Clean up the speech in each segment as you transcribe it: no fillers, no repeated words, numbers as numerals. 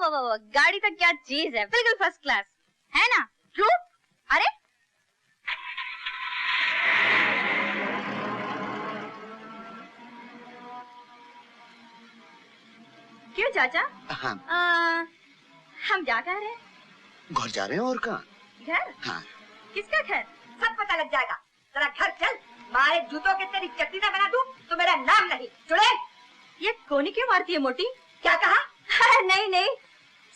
ओहो, गाड़ी तो क्या चीज है, बिल्कुल फर्स्ट क्लास है ना? ट्रू? अरे क्यों चाचा? हाँ। हम जा कह रहे हैं? घर जा रहे हैं और कहाँ? घर? हाँ। किसका घर? सब पता लग जाएगा। जरा घर चल, मारे जूतों के तेरी चटनी ना बना दूं तो मेरा नाम नहीं। चुड़ैल, ये कोनी क्यों मारती है मोटी? क्या कहा? नहीं नहीं,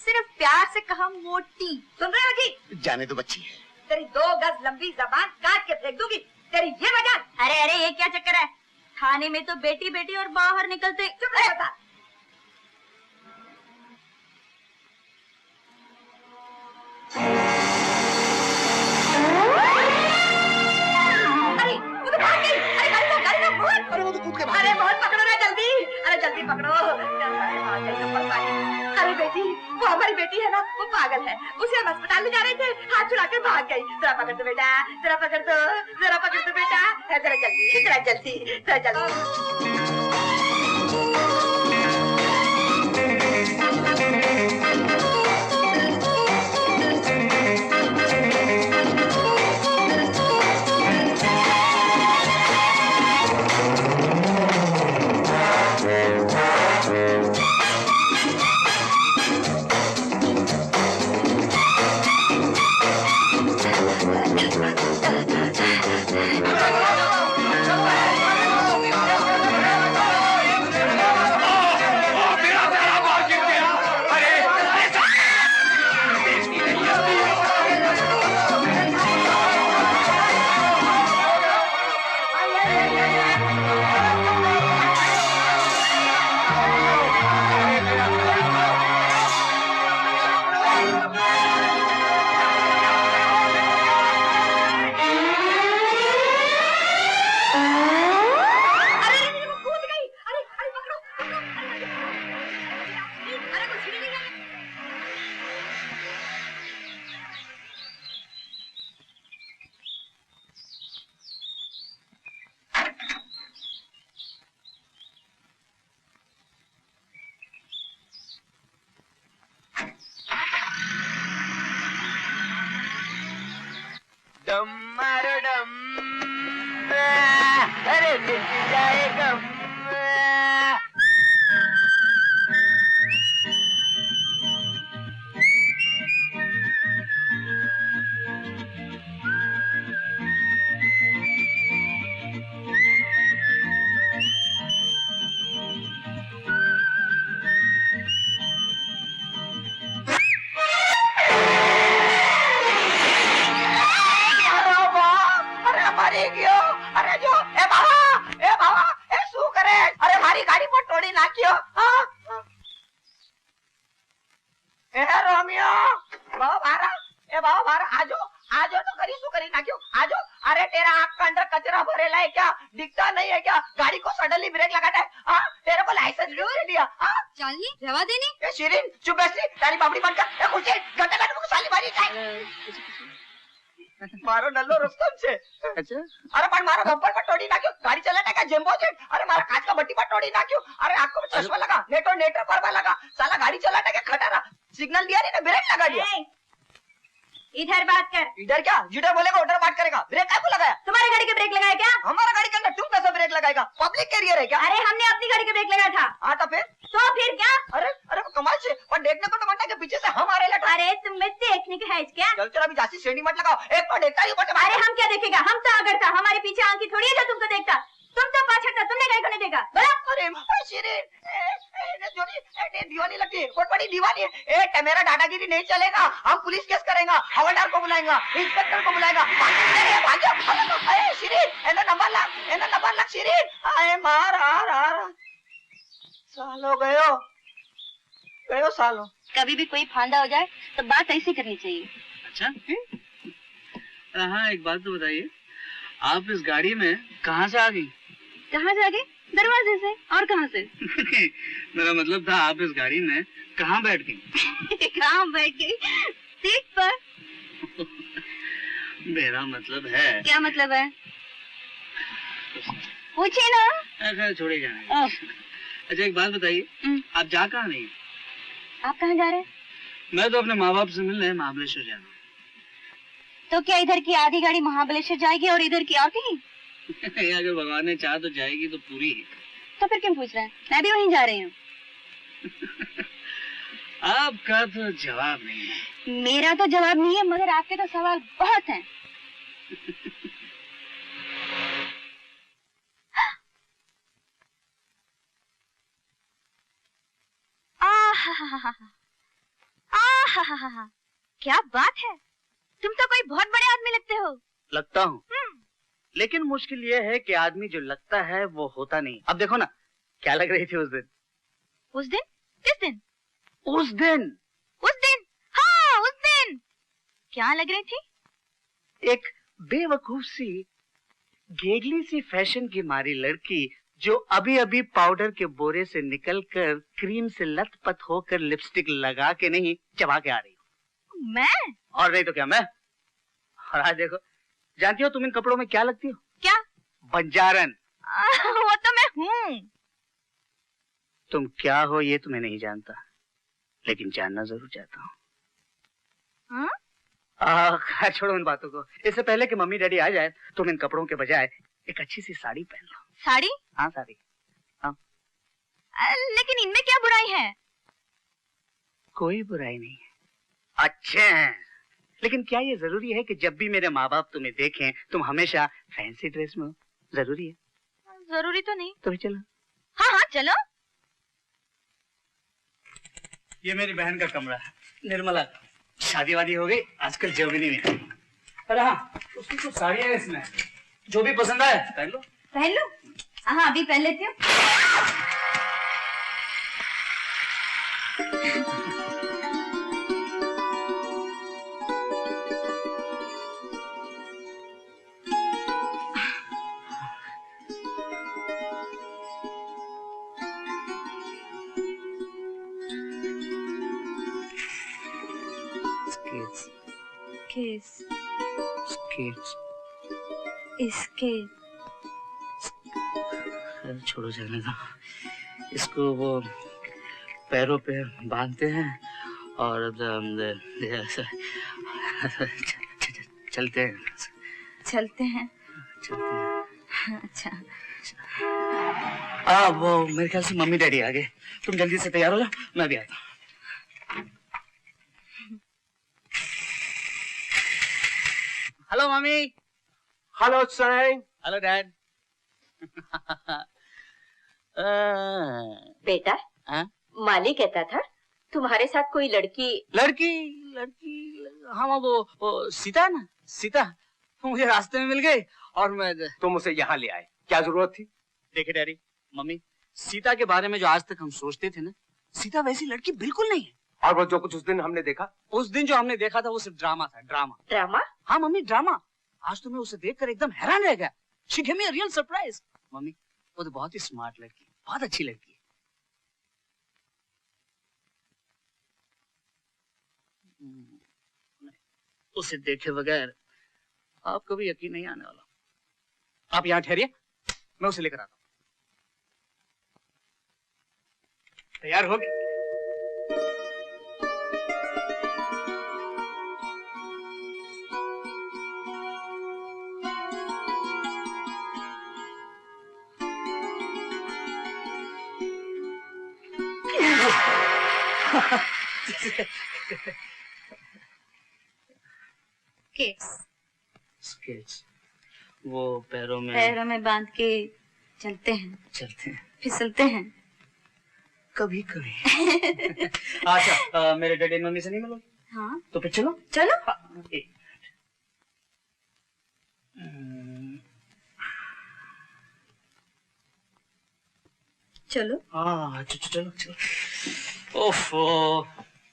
सिर्फ प्यार से कहा मोटी। सुन रहे हो जी? जाने दो बच्ची है। तेरी 2 गज लंबी जबान काट के फेंक दूंगी। तेरी ये वजह। अरे अरे, ये क्या चक्कर है? थाने में तो बेटी बेटी और बाहर निकलते। चुप रह बता। अरे वो तो कूद के भाग अरे बहुत पकड़ो ना जल्दी। अरे जल्दी पकड़ो। अरे बेटी, वो हमारी बेटी है ना, वो पागल है। उसे हम अस्पताल में जा रहे थे, हाथ छुड़ा कर भाग गई। जरा पकड़ दो बेटा, जरा पकड़ दो, जरा पकड़ दो बेटा। जरा जल्दी, जरा जल्दी, जरा जल्दी। डम मारो डम, अरे मिट जाए गम। अरे जो ए बाबा ए शू करे? अरे मारी गाड़ी पर तोड़ी नाख्यो। ए रोमियो, बाबा आजो आजो तो करी शू करी नाख्यो, आजो। अरे तेरा आँख का अंदर कचरा भरेला है क्या? दिखता नहीं है क्या? गाड़ी को सडनली ब्रेक लगाता है। हाँ, तेरे को लाइसेंस क्यों नहीं दिया? चालनी रवा देनी। ए शिरीन चुप बैठ, तारी बाबड़ी बंद कर। ए कुछ घंटे बैठ मुझे साली मारी जाए। मारो नल्लो रुस्तम से। अच्छा, अरे पण मारा बम्पर पर तोड़ी नाख्यो। गाड़ी चलाता का जेम्बो जेट। अरे मारा कांच का बट्टी पर तोड़ी नाख्यो। अरे आंखों में चश्मा लगा, नेटर पर लगा। साला गाड़ी चलाता का खटारा। सिग्नल दिया नहीं ना, ब्रेक लगा दिया। इधर बात कर। इधर क्या? जिधर बोलेगा उधर बात करेगा। ब्रेक क्या को लगाया? तुम्हारी गाड़ी के ब्रेक लगाया क्या? हमारा गाड़ी के अंदर तुम कैसे ब्रेक लगाएगा? पब्लिक कैरियर है क्या? अरे हमने अपनी गाड़ी के ब्रेक लगाया था। हाँ तो फिर क्या? अरे कमाल से। पर देखने को तो बनता है कि पीछे से हम आ रहे लटा। अरे तुम्हें देखने का है क्या? चल चल अभी जासी श्रेणी मत लगाओ। एक बार देखता ही ऊपर। अरे हम क्या देखेगा? हम तो अगर था, हमारे पीछे आंखी थोड़ी है जो तुमको देखता। तुम तो पाछड़ था, तुमने गाड़ी को नहीं देखा। बोला। अरे शिरीन, दीवानी लगती है, बहुत बड़ी दीवानी है। ए मेरा दादागिरी नहीं चलेगा। हम पुलिस केस करेंगे, हवलदार को बुलाएंगे, इंस्पेक्टर को बुलाएंगे। शिरीन नंबर लग शिरीन। आए मार सालो गयो सालो। कभी भी कोई फांदा हो जाए तो बात ऐसी करनी चाहिए। अच्छा, हाँ एक बात तो बताइए, आप इस गाड़ी में कहाँ से आ गई? कहाँ से आ गई? दरवाजे से। और कहाँ से? मेरा मतलब था आप इस गाड़ी में कहाँ बैठ गई? कहाँ बैठ गई? सीट पर। मेरा मतलब है। क्या मतलब है? पूछे ना। ऐसा छोड़े जाने। अच्छा एक बात बताइए, आप जा कहाँ नहीं? आप कहाँ जा रहे हैं? मैं तो अपने माँ बाप से मिलने महाबलेश्वर जा रहा हूँ। तो क्या इधर की आधी गाड़ी महाबलेश्वर जाएगी और इधर की और कहीं? अगर भगवान ने चाहा तो जाएगी तो पूरी। तो फिर क्यों पूछ रहे हैं? मैं भी वहीं जा रही हूँ। आपका तो जवाब नहीं है। मेरा तो जवाब नहीं है, मगर आपके तो सवाल बहुत हैं। क्या बात है, तुम तो कोई बहुत बड़े आदमी लगते हो। लगता हूँ, लेकिन मुश्किल ये है कि आदमी जो लगता है वो होता नहीं। अब देखो ना, क्या लग रही थी उस दिन? उस दिन? किस दिन? उस दिन, उस दिन, हाँ उस दिन। क्या लग रही थी? एक बेवकूफ सी, गेगली सी फैशन की मारी लड़की जो अभी अभी पाउडर के बोरे से निकलकर क्रीम से लथपथ होकर लिपस्टिक लगा के नहीं, चबा के आ रही हो। मैं? और नहीं तो क्या मैं। और आज देखो, जानती हो तुम इन कपड़ों में क्या लगती हो? क्या? बंजारन। वो तो मैं हूँ। तुम क्या हो ये तुम्हें नहीं जानता, लेकिन जानना जरूर चाहता हूँ। छोड़ो उन बातों को। इससे पहले कि मम्मी डैडी आ जाए, तुम इन कपड़ों के बजाय एक अच्छी सी साड़ी पहन लो। साड़ी? हाँ साड़ी। हाँ। लेकिन इनमें क्या बुराई है? कोई बुराई नहीं है, अच्छे हैं। लेकिन क्या ये जरूरी है कि जब भी मेरे माँ बाप तुम्हें देखें तुम हमेशा फैंसी ड्रेस में हो? जरूरी है? जरूरी तो नहीं। तो चलो। हाँ हाँ चलो। ये मेरी बहन का कमरा है, निर्मला। शादी वादी हो गई आजकल जर्मनी में। अरे हाँ, उसकी कुछ साड़ियाँ है इसमें, जो भी पसंद आए पहन लो। पहन लो? हाँ अभी पहन लेती हूँ। किस? स्केट्स। इसके? छोड़ो जाने दो। इसको वो पैरों पे बांधते हैं और चलते हैं। चलते हैं? चलते हैं। अच्छा। वो मेरे ख्याल से मम्मी डैडी आ गए। तुम जल्दी से तैयार हो जाओ, मैं भी आता हूँ। Hello mummy. Hello son. Hello dad. बेटा, हाँ? माली कहता था तुम्हारे साथ कोई लड़की। लड़की? हाँ वो सीता है ना, सीता। मुझे रास्ते में मिल गई और मैं। तुम उसे यहाँ ले आए, क्या जरूरत थी? देखिए डैडी मम्मी, सीता के बारे में जो आज तक हम सोचते थे ना, सीता वैसी लड़की बिल्कुल नहीं है। और वो जो कुछ उस दिन हमने देखा? उस दिन जो हमने देखा था वो सिर्फ ड्रामा था, ड्रामा। ड्रामा? हाँ मम्मी, ड्रामा। आज तो मैं उसे देखकर एकदम हैरान रह गया। She gave me a real surprise। Mummy, वो तो बहुत ही स्मार्ट लड़की, बहुत अच्छी लड़की है। उसे देखे बगैर आप कभी यकीन नहीं आने वाला। आप यहाँ ठहरिए, मैं उसे लेकर आता हूँ। तैयार हो गए? स्केट्स। वो पैरों में बांध के चलते हैं, चलते हैं, फिसलते हैं। कभी कभी। अच्छा, मेरे डैडी मम्मी से नहीं मिलोगे? हाँ तो फिर चलो। चलो। हाँ, एक चलो। हाँ चलो चलो। ओफो,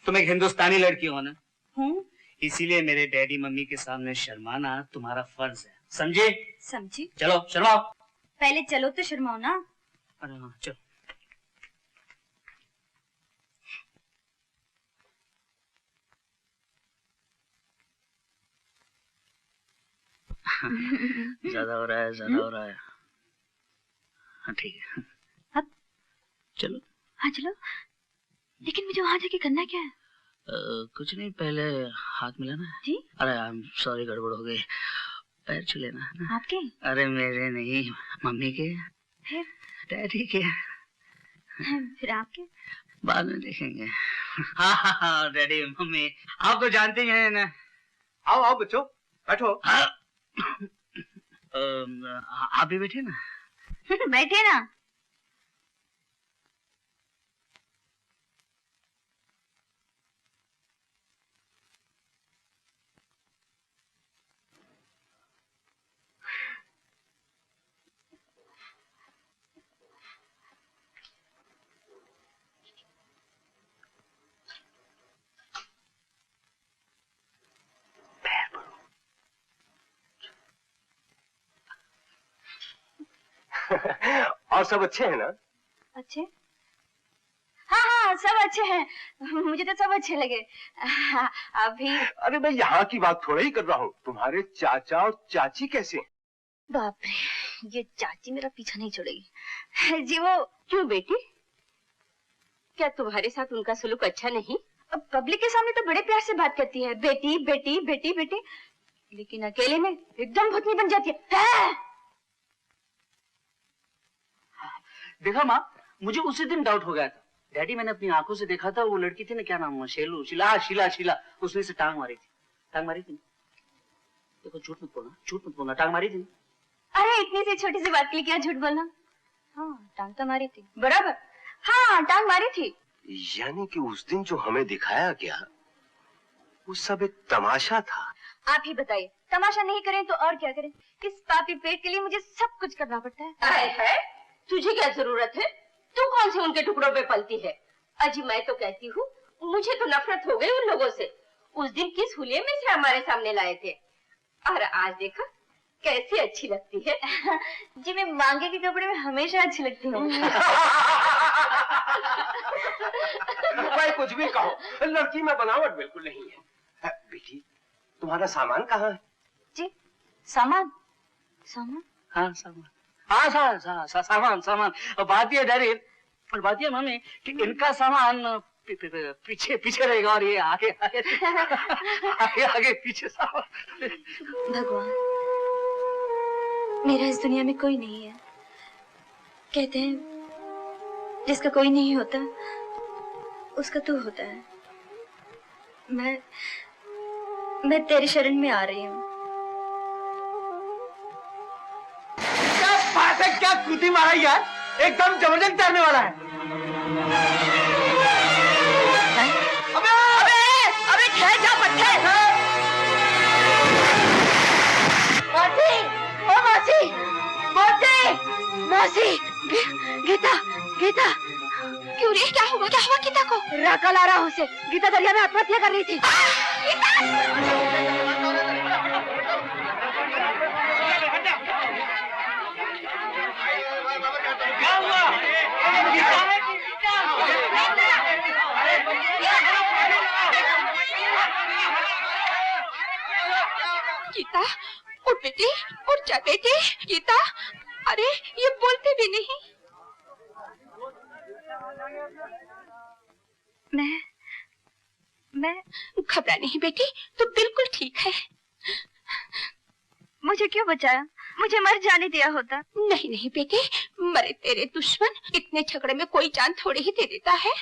तुम एक हिंदुस्तानी लड़की हो ना, हूँ, इसीलिए मेरे डैडी मम्मी के सामने शर्माना तुम्हारा फर्ज है, समझे? समझी। चलो शर्माओ। पहले चलो तो शर्माओ ना। अरे हाँ चलो। ज्यादा हो रहा है, ज्यादा हो रहा है। हाँ ठीक है। अब? चलो। हाँ चलो। लेकिन मुझे वहां जाके करना क्या है? कुछ नहीं, पहले हाथ मिलाना। जी? अरे आई एम सॉरी, गड़बड़ हो गई। पैर छू लेना। आपके? अरे मेरे नहीं, मम्मी के। फिर? डैडी के। फिर आपके? बाद में देखेंगे। हाँ हाँ हाँ, डैडी मम्मी आप तो जानते ही हैं ना। आओ आओ बच्चों, बैठो। आप भी बैठे ना। बैठे ना। और सब अच्छे हैं ना? अच्छे? हाँ हाँ, सब अच्छे हैं। मुझे तो सब अच्छे लगे। अभी अरे मैं यहाँ की बात थोड़ा ही कर रहा हूँ। तुम्हारे चाचा और चाची कैसे हैं? बाप रे, ये चाची मेरा पीछा नहीं छोड़ेगी। जी वो क्यों बेटी? क्या तुम्हारे साथ उनका सलूक अच्छा नहीं? अब पब्लिक के सामने तो बड़े प्यार से बात करती है, बेटी बेटी बेटी बेटी, लेकिन अकेले में एकदम भूतनी बन जाती है। देखा माँ, मुझे उसी दिन डाउट हो गया था। डैडी मैंने अपनी आंखों से देखा था, वो लड़की थी ना, क्या नाम हुआ, शेलू, शीला, उसने से टांग मारी थी। देखो झूठ मत बोलना, टांग मारी थी। अरे इतनी सी छोटी सी बात के लिए क्या झूठ बोलना? हाँ, टांग तो मारी थी, बराबर। हाँ, टांग मारी थी। यानी कि उस दिन जो हमें दिखाया गया वो सब एक तमाशा था। आप ही बताइए, तमाशा नहीं करें तो और क्या करें? इस पापी पेट के लिए मुझे सब कुछ करना पड़ता है। तुझे क्या जरूरत है? तू कौन से उनके टुकड़ों पे पलती है? अजी मैं तो कहती हूँ, मुझे तो नफरत हो गई उन लोगों से। उस दिन किस हुलिये में से हमारे सामने लाए थे, और आज देखा कैसी अच्छी लगती है। जी मैं मांगे के कपड़े में हमेशा अच्छी लगती हूँ। भाई कुछ भी कहो, लड़की में बनावट बिल्कुल नहीं है। बेटी तुम्हारा सामान कहाँ है? जी सामान? हाँ सामान, सामान। और बात यह डैडी, और बात यह मम्मी कि इनका सामान पीछे रहेगा और ये आगे पीछे सामान। भगवान, मेरा इस दुनिया में कोई नहीं है। कहते हैं जिसका कोई नहीं होता उसका तू होता है। मैं तेरी शरण में आ रही हूँ। क्या बात है, क्या कूदी मारा यार, एकदम जबरदस्त तैरने वाला है। अबे ठहर जा पट्टे। मौसी, गीता क्यों रे? क्या हुआ गीता को? राका ला रहा हूँ उसे। गीता दरिया में आत्महत्या कर रही थी। गीता उठ बेटी, उठ जा बेटी। गीता, अरे ये बोलते भी नहीं। मैं घबरा नहीं बेटी, तो बिल्कुल ठीक है। मुझे क्यों बचाया? मुझे मर जाने दिया होता। नहीं बेटी, मरे तेरे दुश्मन इतने झगड़े में कोई जान थोड़ी ही दे देता है।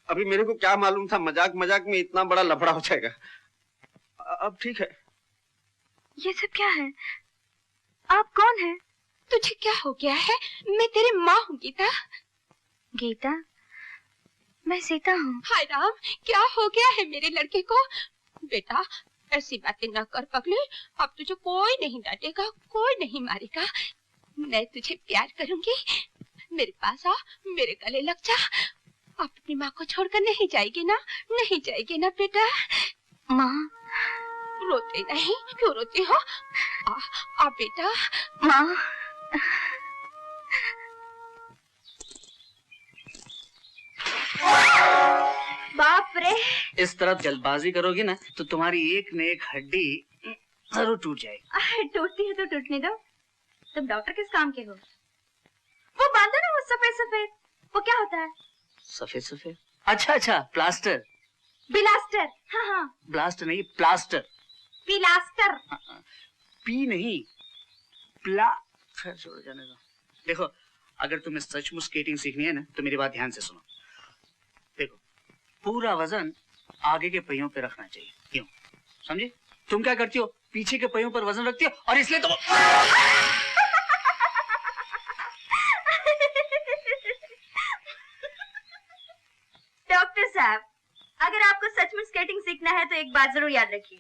अभी मेरे को क्या मालूम था मजाक में इतना बड़ा लफड़ा हो जाएगा। अब ठीक है। ये सब क्या है? आप कौन हैं? तुझे क्या हो गया है? मैं तेरी माँ हूँ गीता। गीता? मैं सीता हूँ। हाय राम, क्या हो गया है मेरे लड़के को? बेटा ऐसी बातें न कर पगले, अब तुझे कोई नहीं डांटेगा, कोई नहीं मारेगा। मैं तुझे प्यार करूंगी। मेरे पास आ, मेरे गले लग जा। आप अपनी माँ को छोड़कर नहीं जाएगी ना? नहीं जाएगी ना बेटा? माँ? रोते नहीं, क्यों रोती हो? आ बेटा। माँ। बाप रे, इस तरफ जल्दबाजी करोगी ना तो तुम्हारी एक न एक हड्डी जरूर टूट जाएगी। टूटती है तो टूटने दो। तुम डॉक्टर किस काम के हो? वो बांधो ना, वो सफेद सफेद, वो क्या होता है? सफेद? अच्छा प्लास्टर। बिलास्टर। हाँ हाँ। ब्लास्ट नहीं, प्लास्टर। पिलास्टर। पी नहीं, प्ला। खैर छोड़ो, जाने दो। देखो, अगर तुम्हें सचमुच स्केटिंग सीखनी है ना, तो मेरी बात ध्यान से सुनो। देखो, पूरा वजन आगे के पहियों पे रखना चाहिए, क्यों? समझे? तुम क्या करती हो? पीछे के पहियों पर वजन रखती हो, और इसलिए तुम डॉक्टर साहब, अगर आपको सचमुच स्केटिंग सीखना है तो एक बात जरूर याद रखिए,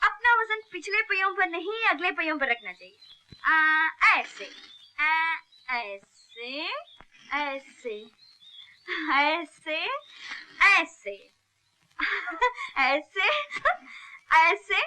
अपना वजन पिछले पहियों पर नहीं, अगले पहियों पर रखना चाहिए। ऐसे ऐसे ऐसे ऐसे ऐसे ऐसे ऐसे।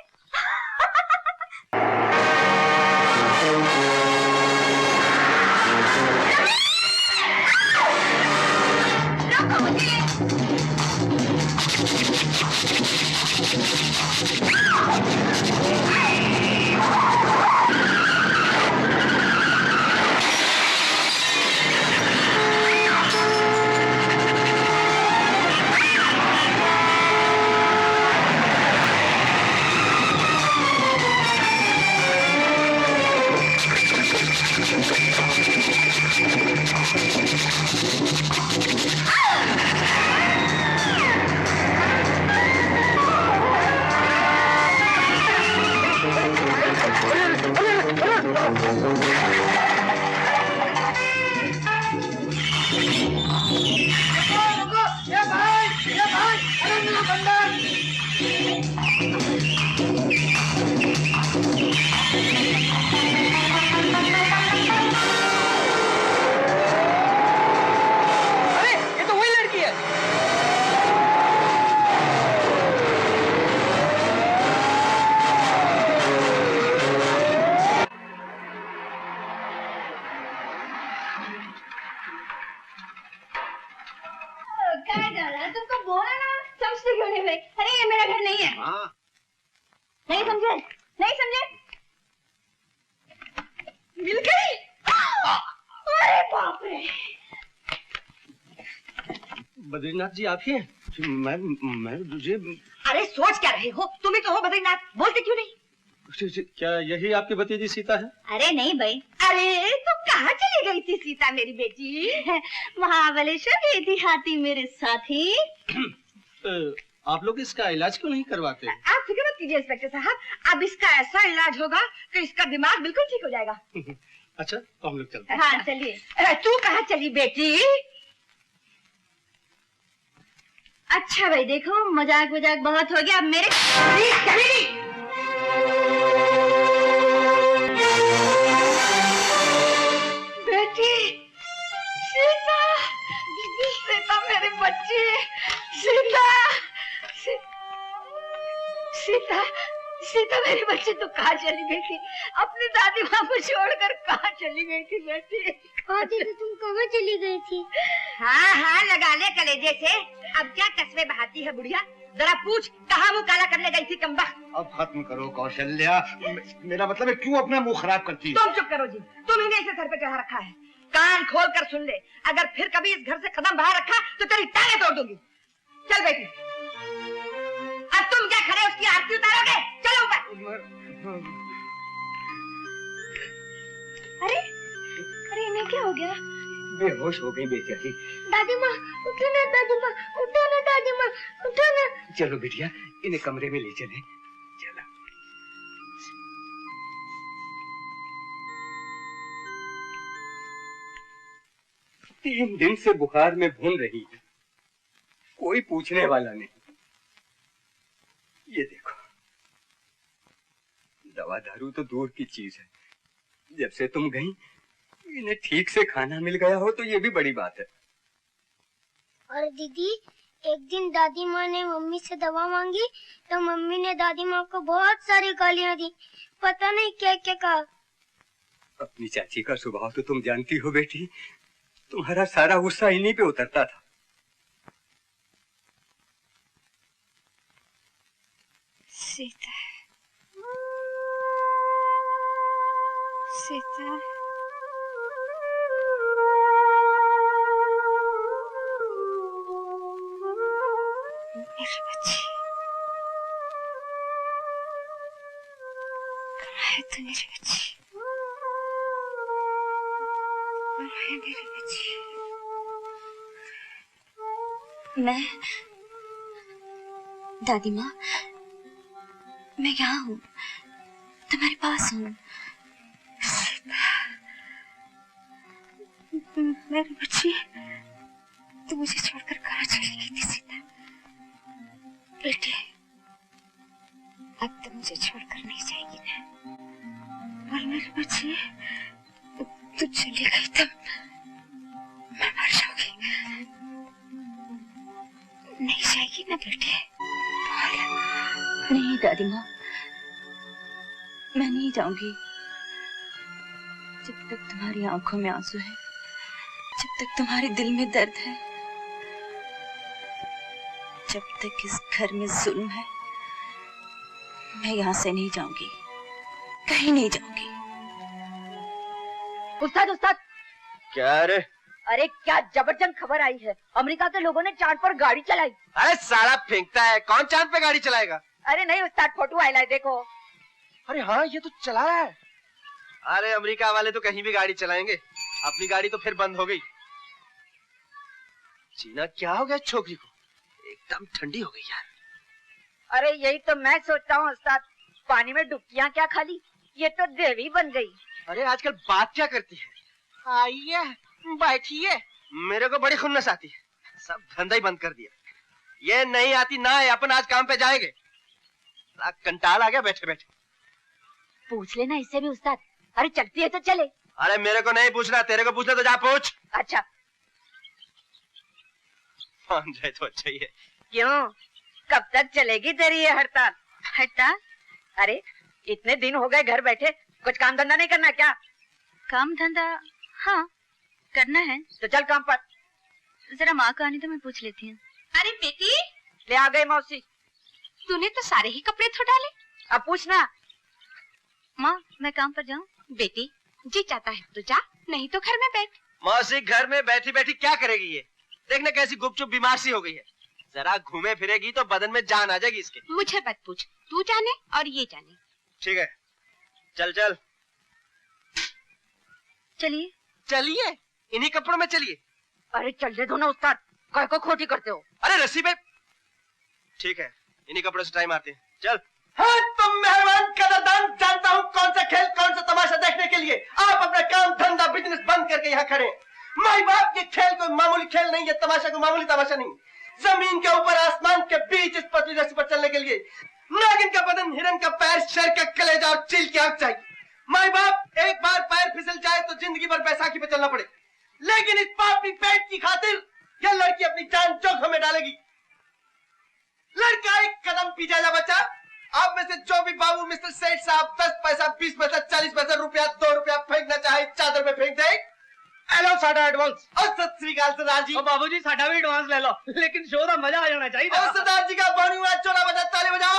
तुमको बोला ना, समझते क्यों नहीं भाई? अरे ये मेरा घर नहीं है। नहीं समझे? नहीं समझे? मिल गई। अरे बाप रे। बद्रीनाथ जी आप ही हैं? मैं तुझे। अरे सोच क्या रहे हो? तुम ही तो हो बद्रीनाथ, बोलते क्यों नहीं? क्या यही आपकी भतीजी सीता है? अरे नहीं भाई। अरे तो कहाँ चली गई थी सीता मेरी बेटी? महाबलेश्वर गई थी हाथी मेरे साथी। आप लोग इसका इलाज क्यों नहीं करवाते? आप फिक्र मत कीजिए इंस्पेक्टर साहब, अब इसका ऐसा इलाज होगा कि इसका दिमाग बिल्कुल ठीक हो जाएगा। अच्छा तो हम लोग चलते हैं। हाँ चलिए। तू कहाँ चली बेटी? अच्छा भाई देखो, मजाक वजाक बहुत हो गया, अब मेरे बेटी सीता, दीदी सीता मेरी बच्ची, सीता सीता सीता मेरी बच्ची तो कहाँ चली गई थी? अपनी दादी माँ को छोड़कर कहाँ चली गई थी बेटी? हाँ दीदी तुम कहाँ चली गई थी? हाँ लगा ले कलेजे से। अब क्या कस्बे बहाती है बुढ़िया? जरा पूछ कहाँ मुँह काला करने गई थी कमबख्त? अब खत्म करो कौशल्या, मेरा मतलब है क्यों अपना मुंह खराब करती है? तुम चुप करो जी, तुम ही ने इसे सर पे चढ़ा रखा है। कान खोल कर सुन ले, अगर फिर कभी इस घर से कदम बाहर रखा तो तेरी टांगें तोड़ दूंगी। चल बेटी। अब तुम क्या खड़े उसकी आरती उतारोगे? चलो ऊपर। अरे अरे इन्हें क्या हो गया? बेहोश हो गई बेचारी। दादी माँ उठो ना, दादी माँ उठो ना, दादी माँ उठो ना। चलो बिटिया, इन्हें कमरे में ले चले। चलो। 3 दिन से बुखार में भून रही है, कोई पूछने वाला नहीं। ये देखो, दवा दारू तो दूर की चीज है, जब से तुम गई इन्हें ठीक से खाना मिल गया हो तो ये भी बड़ी बात है। और दीदी, एक दिन दादी माँ ने मम्मी से दवा मांगी तो मम्मी ने दादी माँ को बहुत सारी गालियाँ दी, पता नहीं क्या क्या कहा। अपनी चाची का स्वभाव तो तुम जानती हो बेटी, तुम्हारा सारा गुस्सा इन्हीं पे उतरता था। सीता सीता मेरी बच्ची, कहाँ है तू मेरी बच्ची? कहाँ है मेरी बच्ची? मैं दादी माँ, मैं यहाँ हूँ, तुम्हारे पास हूँ। मेरी बच्ची, तू मुझे छोड़कर कहाँ चली गई थी सीता? बेटी, अब तो मुझे छोड़कर नहीं जाएगी ना? और मेरी बच्ची, तू चली गई तब मैं मर जाऊंगी। नहीं जाएगी ना बेटे? नहीं दादी माँ, मैं नहीं जाऊंगी जब तक तुम्हारी आंखों में आंसू है, जब तक तुम्हारे दिल में दर्द है, जब तक इस घर में जुल्म है, मैं यहाँ से नहीं जाऊंगी, कहीं नहीं जाऊंगी। उस्ताद उस्ताद, क्या रे? अरे क्या जबरदस्त खबर आई है, अमेरिका के लोगों ने चांद पर गाड़ी चलाई। अरे साला फेंकता है, कौन चांद पे गाड़ी चलाएगा? अरे नहीं उस्ताद, फोटो आया है देखो। अरे हाँ, ये तो चला है। अरे अमेरिका वाले तो कहीं भी गाड़ी चलाएंगे, अपनी गाड़ी तो फिर बंद हो गई। जीना क्या हो गया छोकरी को, एकदम ठंडी हो गई यार। अरे यही तो मैं सोचता हूँ उस्ताद, पानी में डुबकियाँ क्या खाली, ये तो देवी बन गई। अरे आजकल बात क्या करती है? आइए बैठिए। मेरे को बड़ी खुन्नस आती है, सब धंधा ही बंद कर दिया। ये नहीं आती ना है, अपन आज काम पे जाएंगे। कंटाल आ गया बैठे बैठे। पूछ लेना इससे भी उस्ताद, अरे चलती है तो चले। अरे मेरे को नहीं पूछना, तेरे को पूछना तो जा पूछ। अच्छा मान जाए तो अच्छा ही है। क्यों, कब तक चलेगी तेरी ये हड़ताल? हड़ताल? अरे इतने दिन हो गए घर बैठे, कुछ काम धंधा नहीं करना क्या? काम धंधा हाँ करना है। तो चल काम पर। जरा माँ का आने तो मैं पूछ लेती हूँ। अरे बेटी, ले आ गई मौसी। तूने तो सारे ही कपड़े धो डाले। अब पूछना। माँ मैं काम पर जाऊँ? बेटी जी चाहता है तो जा, नहीं तो घर में बैठ। मौसी घर में बैठी बैठी क्या करेगी ये? देखने कैसी गुपचुप बीमार सी हो गई है। जरा घूमे फिरेगी तो बदन में जान आ जाएगी इसके। मुझे मत पूछ, तू जाने और ये जाने। ठीक है चल चल चलिए। चलिए, इन्हीं कपड़ों में चलिए। अरे चल दे दो ना उस्ताद, काय को खोटी करते हो? अरे रस्सी पे। ठीक है, इन्हीं कपड़ों से ट्राई मारते हैं, चल। हाँ तुम मेहमान कदरदान, जानता हूँ कौन सा खेल कौन सा तमाशा देखने के लिए आप अपना काम धंधा बिजनेस बंद करके यहाँ खड़े। माई बाप, ये खेल कोई मामूली खेल नहीं, ये तमाशा कोई मामूली तमाशा नहीं। जमीन के ऊपर आसमान के बीच इस पतली रस्सी पर चलने के लिए नागिन का बदन, हिरन का पैर, शेर का कलेजा और चील की आंख चाहिए। माई बाप, एक बार पैर फिसल जाए तो जिंदगी भर बैसाखी पे चलना पड़े, लेकिन इस पापी पेट की खातिर यह लड़की अपनी जान जोखिम में डालेगी। लड़का एक कदम पीछे जा बच्चा। आप में से जो भी बाबू मिस्टर सेठ साहब 10 पैसा, 20 पैसा, 40 पैसा, रुपया, 2 रुपया फेंकना चाहे चादर में फेंक दे। हेलो साडा एडवांस। और सत श्री अकाल सरदार जी। बाबूजी साडा भी एडवांस ले लो, लेकिन शो का मजा आ जाना चाहिए। और सरदार जी का बाणी हुआ, चोला बजा, ताली बजाओ।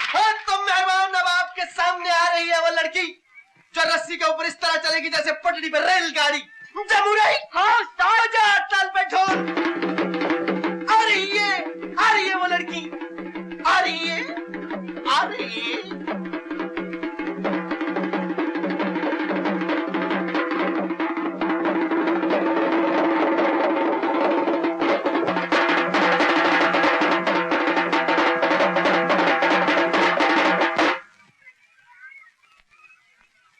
हाँ तुम मेहमान, अब आपके सामने आ रही है वो लड़की जो रस्सी के ऊपर इस तरह चलेगी जैसे पटरी पर रेलगाड़ी। जमुराई, हाँ ताजा ताल पे ढोल। आ रही है वो लड़की, आ रही है।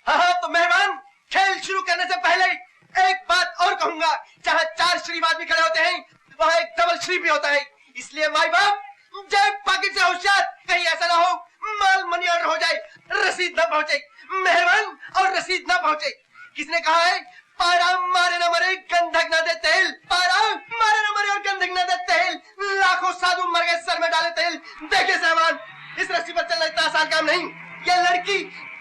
हाँ तो मेहमान, खेल शुरू करने से पहले एक बात और कहूंगा, जहाँ 4 शरीफ आदमी खड़े होते हैं वहाँ एक डबल शरीफ भी होता है। इसलिए माई बाप, जय पाकिट से होशियार, कहीं ऐसा ना हो माल मनी ऑर्डर हो जाए, रसीद न पहुंचे। मेहमान और रसीद न पहुंचे। किसने कहा है पारा मारे न मरे गंधक न दे तेल, पारा मारे न मरे और गंधक न दे तेल। लाखों साधु मर गए सर में डाले तेल। देखे सामान, इस रस्सी पर चलना इतना आसान काम नहीं। यह लड़की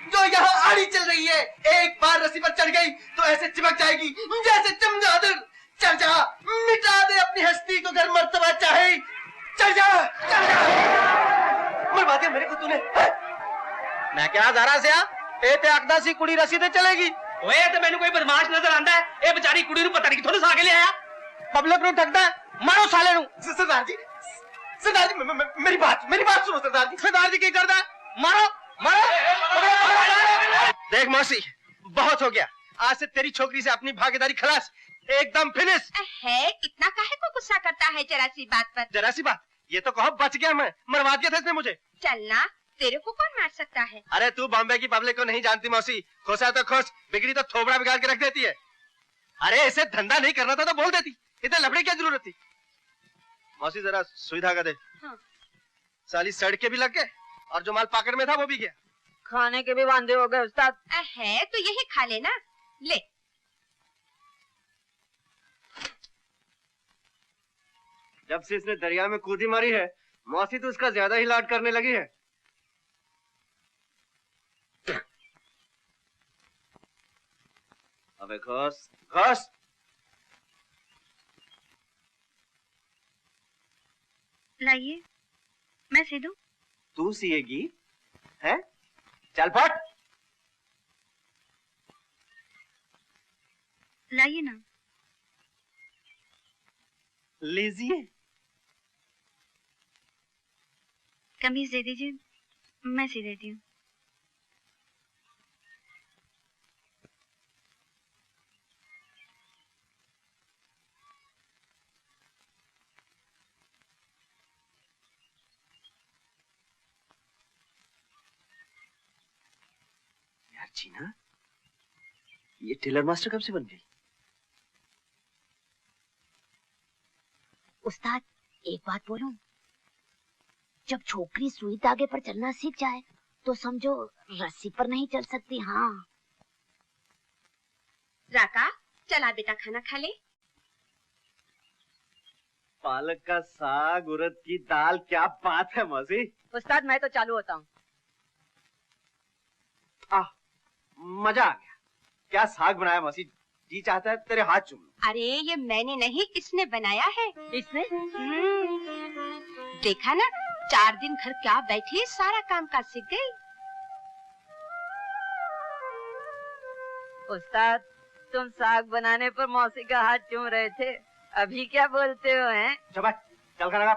जो यहाँ आड़ी चल रही है, एक बार रस्सी पर चढ़ गई तो ऐसे चिपक जाएगी जैसे चमगादड़। चढ़ जा, मिटा दे अपनी हस्ती को, घर मर्तबा चाहे। चढ़ जा, चढ़ जा। मरवा दिया मेरे को तूने। मैं क्या जरा से ए ते आखदा सी कुड़ी रस्सी ते चलेगी। ओए ते मैनू कोई बदमाश नजर आंदा है। ए बेचारी कुड़ी नु पता नहीं किथों सा के ले आया। पब्लिक नु ठगदा है, मारो साले मारूं? सरदार जी, सरदार जी, मेरी बात सुनो सरदार जी। सरदार जी क्या करता है? मारो मारो। देख मौसी, बहुत हो गया। आज से तेरी छोकरी से अपनी भागीदारी खलास, एकदम फिनिश। है इतना काहे को गुस्सा करता है जरा सी बात पर? जरा सी बात, ये तो कहो बच गया मैं, मरवा दिया था इसने मुझे। चलना, तेरे को कौन मार सकता है? अरे तू बॉम्बे की पब्लिक को नहीं जानती मौसी, खोसा तो खोस, बिगड़ी तो थोबड़ा बिगाड़ के रख देती है। अरे इसे धंधा नहीं करना था तो बोल देती, इतने लफड़े क्या जरूरत थी? मौसी जरा सुई धागा दे। हाँ। साली सड़क के भी लग गए और जो माल पॉकेट में था वो भी गया। खाने के भी वांदे हो गए उस्ताद। है तो यही खा लेना, ले। जब से इसने दरिया में कूदी मारी है, मौसी तो उसका ज्यादा ही लाड करने लगी है। अबे घोस घोस। लाइए, मैं सी दूं? तू सिएगी? हैं? चल फट। लाइए ना। लीजिए। कमीज दे दीजिए, मैं सी देती हूँ। यार जीना, ये टेलर मास्टर कब से बन गई? उस्ताद एक बात बोलूं, जब छोकरी सुई धागे पर चलना सीख जाए तो समझो रस्सी पर नहीं चल सकती। हाँ राका, चला बेटा खाना खा ले। पालक का साग, उड़द की दाल, क्या बात है मौसी। उस्ताद मैं तो चालू होता हूँ। मजा आ गया। क्या साग बनाया मौसी, जी चाहता है तेरे हाथ चूम लूं। अरे ये मैंने नहीं, इसने बनाया है। इसने? देखा ना, 4 दिन घर क्या बैठी सारा काम काज सीख गई। उस्ताद तुम साग बनाने पर मौसी का हाथ चूम रहे थे, अभी क्या बोलते हो हैं? चल खाना खा।